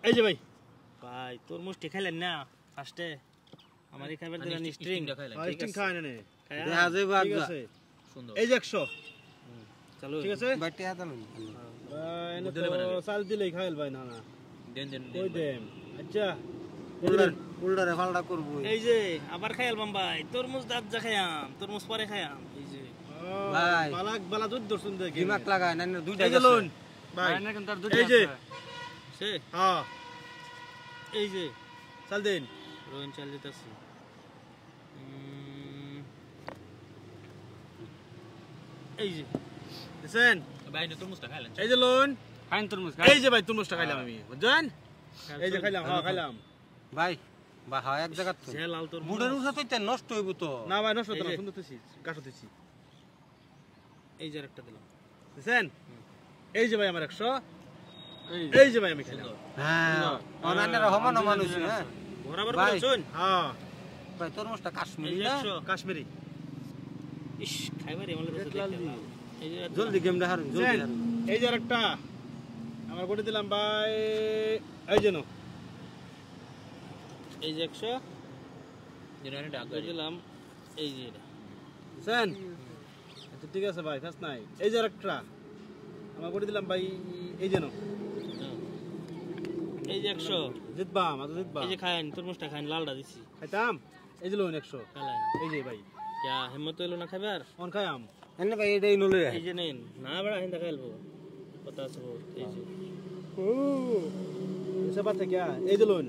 এই যে ভাই ভাই তরমুজটি খাইলেন না ফার্স্টে আমারই খাবার দিলেন স্ট্রিং খাইলেন ঠিক আছে খায় না নে দেখা যাবে ঠিক আছে সুন্দর এই যে 100 চলো ঠিক আছে বাটি হাতালুন এনে তো চাল দিলেই খাইল ভাই না না দেন দেন কই দেন আচ্ছা উল্টারে ফালটা করব এই যে আবার খাইলবাম ভাই তরমুজ দাঁত যা খায়াম তরমুজ পরে খায়াম এই যে ভাই বালাক বালা দুধ দর্শন দেখে দিমাগ লাগায় না দুইটা এই যে লোন ভাই না কিন্তু তার দুইটা এই যে সে হ্যাঁ এই যে চাল দেন রোন চাল দিতেছি এই যে দেখেন ভাই না তরমুজটা খাইলেন এই যে লোন খাইন তরমুজ এই যে ভাই তরমুজটা খাইলাম আমি বুঝছেন এই যে খাইলাম হ্যাঁ খাইলাম ভাই বা হ্যাঁ এক জায়গা তো যে লাল তরমুজ বুড়ের উঠা তো নষ্ট হইব তো না ভাই নষ্ট হতো না সুন্দর তুই কাটো দিছি এই যে একটা দিলাম দেখেন এই যে ভাই আমার 100 এই যে ভাই আমি খাইলাম হ্যাঁ অনানেরা সমান মানুষ হ্যাঁ বরাবর বলছুন হ্যাঁ ভাই তরমুজটা কাশ্মীরি না কাশ্মীরি ইস খাইবারে মনে হচ্ছে এই যে জলদি গেমটা হারুন জলদি হারুন এই যে একটা আমরা করে দিলাম ভাই এই যে নাও এই যে 100 দিনারে ডাক দিলাম এই যে এটা বুঝছেন আচ্ছা ঠিক আছে ভাই ফাস নাই এই যে একটা আমরা করে দিলাম ভাই এই যে নাও এই যে 100 জিতবা মাত্র জিতবা এই যে খাইন তরমুজটা খাইন লালটা দিছি খাইতাম এই যে লোন 100 খাইলেন এই যে ভাই क्या हिम्मत হইলো না খাবার কোন খাইম এনে ভাই এটাই নলে এই যে নেন না বড় হিন্দা খাইলবো পতা আছে এই যে ও এসব বাতে কি এই যে লোন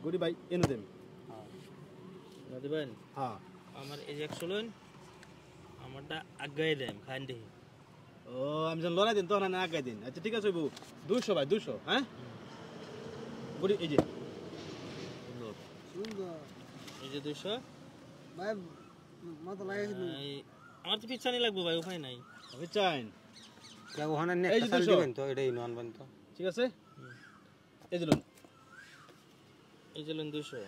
গরি ভাই এনে দেন হ্যাঁ না দিবেন হ্যাঁ আমার এই যে 100 লোন আমারটা আগায় দেন খাইন দেখি ও আমি জান লড়াই দিন তো না আগায় দিন আচ্ছা ঠিক আছে বউ 200 ভাই 200 হ্যাঁ গরি এই যে সুন্দর এই যে 200 ভাই মত লাগাইছিল আমার তো পিছানি লাগবে ভাই উপায় নাই পিছাইন কে ওখানে নেট চাল দিবেন তো এটাই নন বান তো ঠিক আছে এই যে লোন 200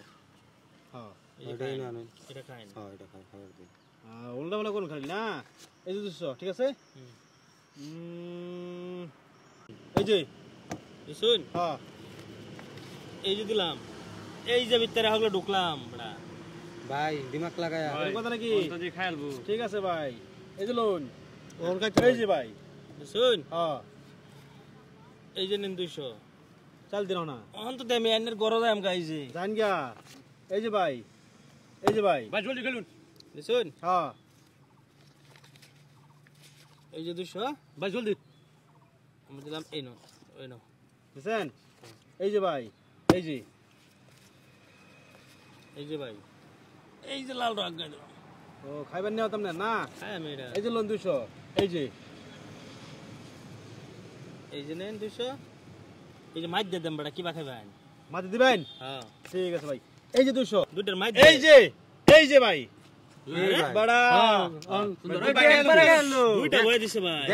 হ্যাঁ এটাই নন এটা খাইন হ্যাঁ এটা খাই খাবার দিন উল্টা বলা কোন খালি না এই যে 200 ঠিক আছে এই যে শুন হ্যাঁ এই যে দিলাম এই যে ভিতরে হলো ঢুকলাম বড়া ভাই দিমাগ লাগায়া এই কথা নাকি কোন তো দি খাইলবো ঠিক আছে ভাই এই যে লোন ওর কাছে এই যে ভাই শুন হ্যাঁ এই যে নেন 200 চাল দিও না অন তো দেমে এনের গরজ আম গাইছে জান গিয়া এই যে ভাই ভাই জলদি খেলুন শুন হ্যাঁ এই যে 200 ভাই জলদি আমি দিলাম এই নো বুঝছেন এই যে ভাই এই যে ভাই এই যে লাল রং গাইলো ও খাইবেন না তোমরা না খাই আমি এটা এই যে লোন 200 এই যে নেন 200 এই যে মাইদ দেন বড়া কি বা খাইবেন মাইদ দিবেন হ্যাঁ ঠিক আছে ভাই এই যে 200 দুইটার মাইদ এই যে ভাই বড়া সুন্দর দুইটা বই দিছে ভাই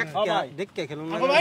দেখ কে খেলুন